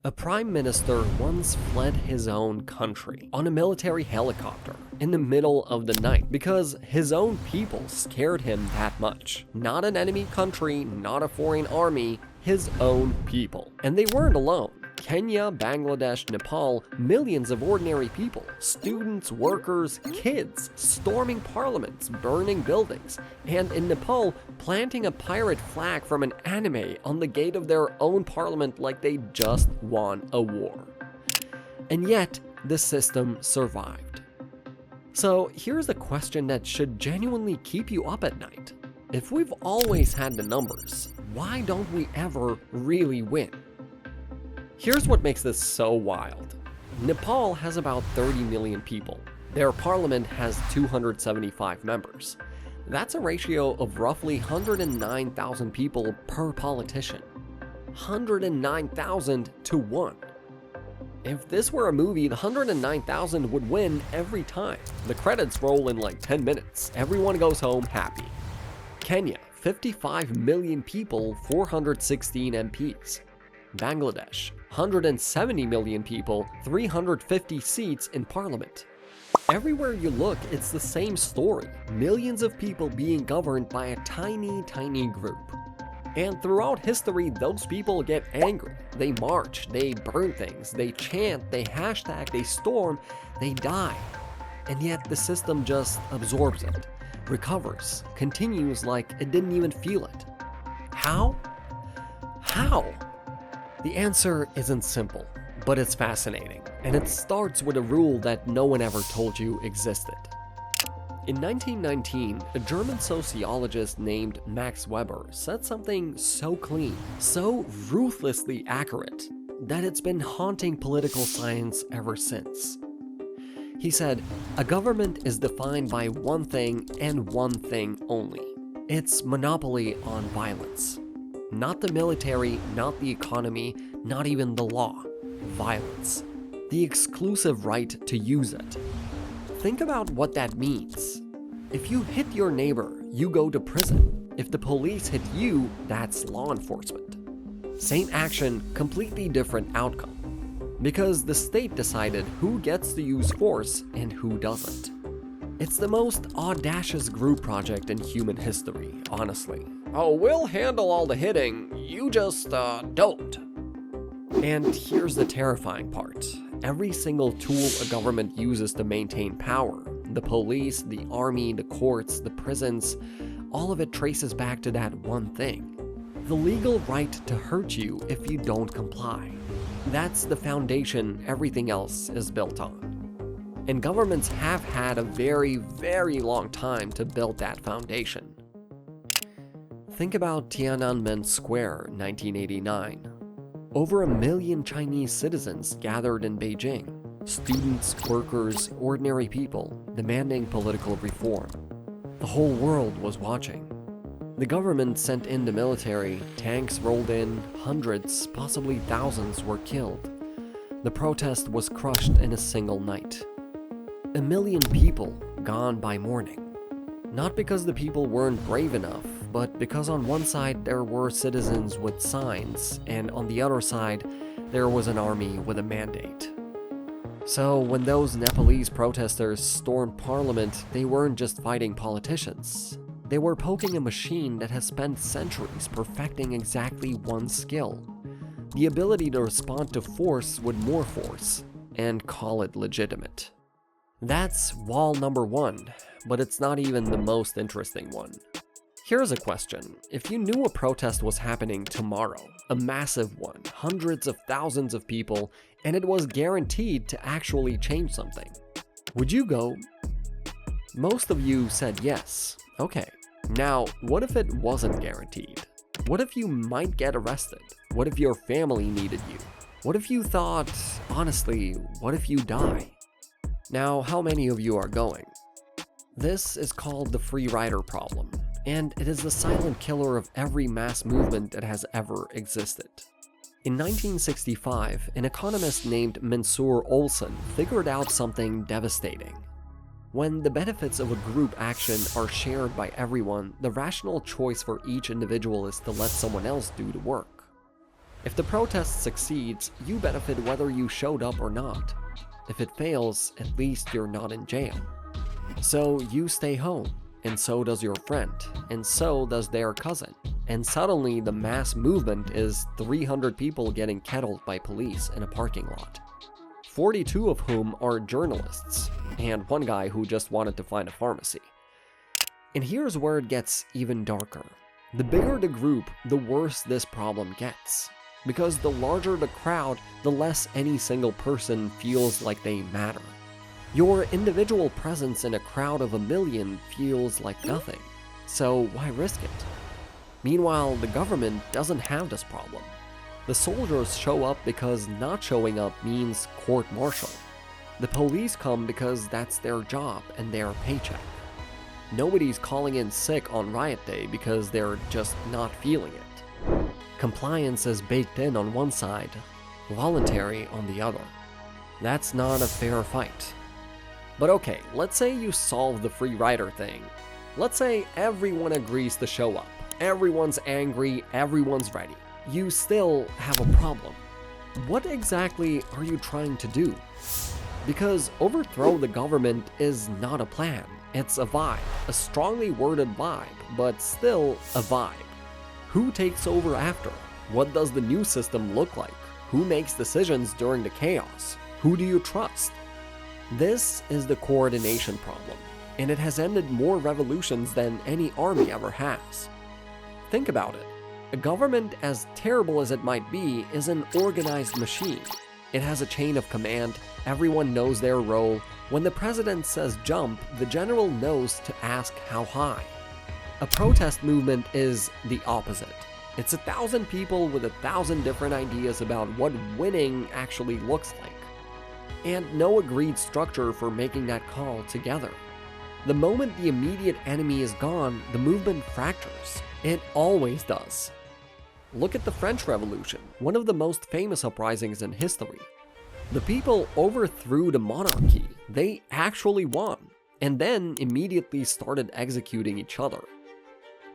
A prime minister once fled his own country on a military helicopter in the middle of the night because his own people scared him that much. Not an enemy country, not a foreign army, his own people. And they weren't alone. Kenya, Bangladesh, Nepal, millions of ordinary people, students, workers, kids, storming parliaments, burning buildings, and in Nepal, planting a pirate flag from an anime on the gate of their own parliament like they just won a war. And yet, the system survived. So here's a question that should genuinely keep you up at night. If we've always had the numbers, why don't we ever really win? Here's what makes this so wild. Nepal has about 30 million people. Their parliament has 275 members. That's a ratio of roughly 109,000 people per politician. 109,000 to 1. If this were a movie, the 109,000 would win every time. The credits roll in like 10 minutes. Everyone goes home happy. Kenya, 55 million people, 416 MPs. Bangladesh, 170 million people, 350 seats in parliament. Everywhere you look, it's the same story. Millions of people being governed by a tiny, tiny group. And throughout history, those people get angry. They march, they burn things, they chant, they hashtag, they storm, they die. And yet the system just absorbs it, recovers, continues like it didn't even feel it. How? How? The answer isn't simple, but it's fascinating, and it starts with a rule that no one ever told you existed. In 1919, a German sociologist named Max Weber said something so clean, so ruthlessly accurate, that it's been haunting political science ever since. He said, "A government is defined by one thing and one thing only. Its monopoly on violence. Not the military, not the economy, not even the law. Violence. The exclusive right to use it." Think about what that means. If you hit your neighbor, you go to prison. If the police hit you, that's law enforcement. Same action, completely different outcome. Because the state decided who gets to use force and who doesn't. It's the most audacious group project in human history, honestly. Oh, we'll handle all the hitting, you just, don't. And here's the terrifying part. Every single tool a government uses to maintain power, the police, the army, the courts, the prisons, all of it traces back to that one thing. The legal right to hurt you if you don't comply. That's the foundation everything else is built on. And governments have had a very, very long time to build that foundation. Think about Tiananmen Square, 1989. Over 1 million Chinese citizens gathered in Beijing. Students, workers, ordinary people, demanding political reform. The whole world was watching. The government sent in the military, tanks rolled in, hundreds, possibly thousands were killed. The protest was crushed in a single night. 1 million people gone by morning. Not because the people weren't brave enough, but because on one side there were citizens with signs, and on the other side there was an army with a mandate. So when those Nepalese protesters stormed parliament, they weren't just fighting politicians. They were poking a machine that has spent centuries perfecting exactly one skill: the ability to respond to force with more force, and call it legitimate. That's wall number 1, but it's not even the most interesting one. Here's a question. If you knew a protest was happening tomorrow, a massive one, hundreds of thousands of people, and it was guaranteed to actually change something, would you go? Most of you said yes. Okay. Now, what if it wasn't guaranteed? What if you might get arrested? What if your family needed you? What if you thought, honestly, what if you die? Now, how many of you are going? This is called the free rider problem, and it is the silent killer of every mass movement that has ever existed. In 1965, an economist named Mansour Olson figured out something devastating. When the benefits of a group action are shared by everyone, the rational choice for each individual is to let someone else do the work. If the protest succeeds, you benefit whether you showed up or not. If it fails, at least you're not in jail. So you stay home, and so does your friend, and so does their cousin. And suddenly the mass movement is 300 people getting kettled by police in a parking lot. 42 of whom are journalists, and one guy who just wanted to find a pharmacy. And here's where it gets even darker. The bigger the group, the worse this problem gets. Because the larger the crowd, the less any single person feels like they matter. Your individual presence in a crowd of 1 million feels like nothing, so why risk it? Meanwhile, the government doesn't have this problem. The soldiers show up because not showing up means court-martial. The police come because that's their job and their paycheck. Nobody's calling in sick on riot day because they're just not feeling it. Compliance is baked in on one side, voluntary on the other. That's not a fair fight. But okay, let's say you solve the free rider thing. Let's say everyone agrees to show up. Everyone's angry, everyone's ready. You still have a problem. What exactly are you trying to do? Because overthrow the government is not a plan. It's a vibe, a strongly worded vibe, but still a vibe. Who takes over after? What does the new system look like? Who makes decisions during the chaos? Who do you trust? This is the coordination problem, and it has ended more revolutions than any army ever has. Think about it. A government, as terrible as it might be, is an organized machine. It has a chain of command, everyone knows their role. When the president says jump, the general knows to ask how high. A protest movement is the opposite. It's 1,000 people with 1,000 different ideas about what winning actually looks like. And no agreed structure for making that call together. The moment the immediate enemy is gone, the movement fractures. It always does. Look at the French Revolution, one of the most famous uprisings in history. The people overthrew the monarchy. They actually won, and then immediately started executing each other.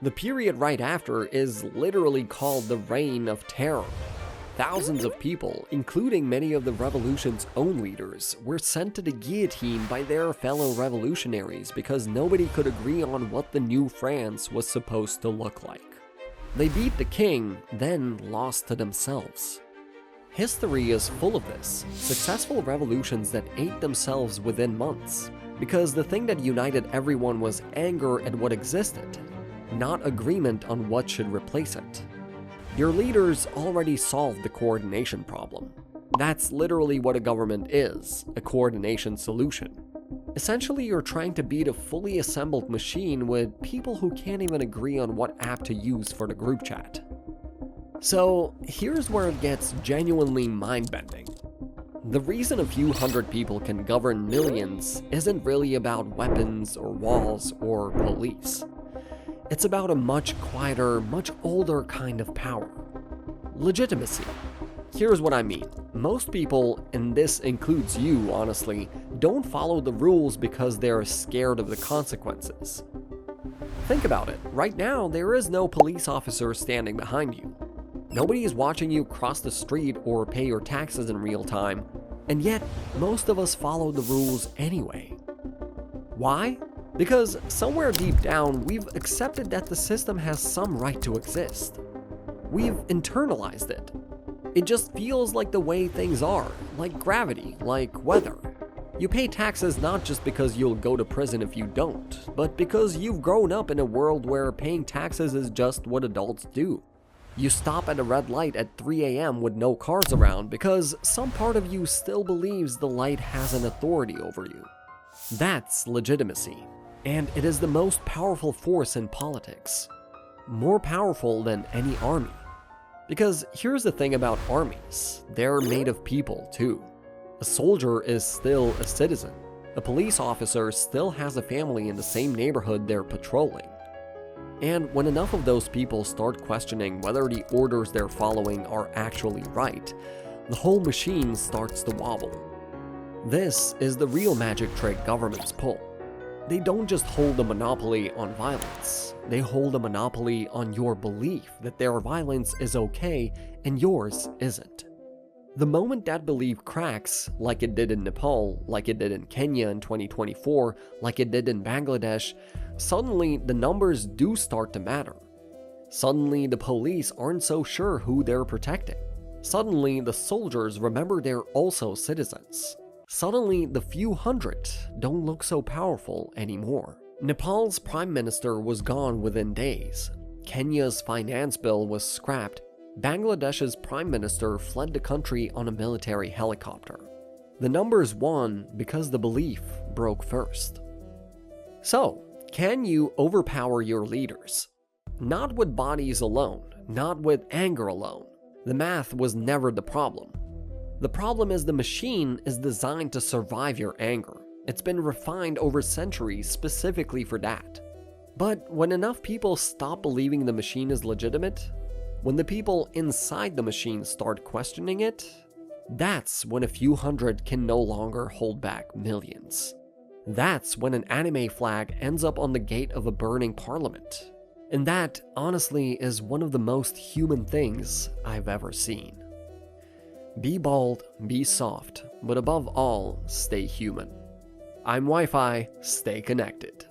The period right after is literally called the Reign of Terror. Thousands of people, including many of the revolution's own leaders, were sent to the guillotine by their fellow revolutionaries because nobody could agree on what the new France was supposed to look like. They beat the king, then lost to themselves. History is full of this, successful revolutions that ate themselves within months, because the thing that united everyone was anger at what existed, not agreement on what should replace it. Your leaders already solved the coordination problem. That's literally what a government is, a coordination solution. Essentially, you're trying to beat a fully assembled machine with people who can't even agree on what app to use for the group chat. So, here's where it gets genuinely mind-bending. The reason a few hundred people can govern millions isn't really about weapons or walls or police. It's about a much quieter, much older kind of power. Legitimacy. Here's what I mean. Most people, and this includes you honestly, don't follow the rules because they're scared of the consequences. Think about it. Right now, there is no police officer standing behind you. Nobody is watching you cross the street or pay your taxes in real time, and yet most of us follow the rules anyway. Why? Because somewhere deep down, we've accepted that the system has some right to exist. We've internalized it. It just feels like the way things are, like gravity, like weather. You pay taxes not just because you'll go to prison if you don't, but because you've grown up in a world where paying taxes is just what adults do. You stop at a red light at 3 a.m. with no cars around because some part of you still believes the light has an authority over you. That's legitimacy, and it is the most powerful force in politics. More powerful than any army. Because here's the thing about armies, they're made of people too. A soldier is still a citizen. A police officer still has a family in the same neighborhood they're patrolling. And when enough of those people start questioning whether the orders they're following are actually right, the whole machine starts to wobble. This is the real magic trick governments pull. They don't just hold a monopoly on violence, they hold a monopoly on your belief that their violence is okay and yours isn't. The moment that belief cracks, like it did in Nepal, like it did in Kenya in 2024, like it did in Bangladesh, suddenly the numbers do start to matter. Suddenly the police aren't so sure who they're protecting. Suddenly the soldiers remember they're also citizens. Suddenly the few hundred don't look so powerful anymore. Nepal's prime minister was gone within days. Kenya's finance bill was scrapped. Bangladesh's prime minister fled the country on a military helicopter. The numbers won because the belief broke first. So, can you overpower your leaders? Not with bodies alone, not with anger alone. The math was never the problem. The problem is the machine is designed to survive your anger. It's been refined over centuries specifically for that. But when enough people stop believing the machine is legitimate, when the people inside the machine start questioning it, that's when a few hundred can no longer hold back millions. That's when an anime flag ends up on the gate of a burning parliament. And that, honestly, is one of the most human things I've ever seen. Be bold, be soft, but above all, stay human. I'm Wi-Fi, stay connected.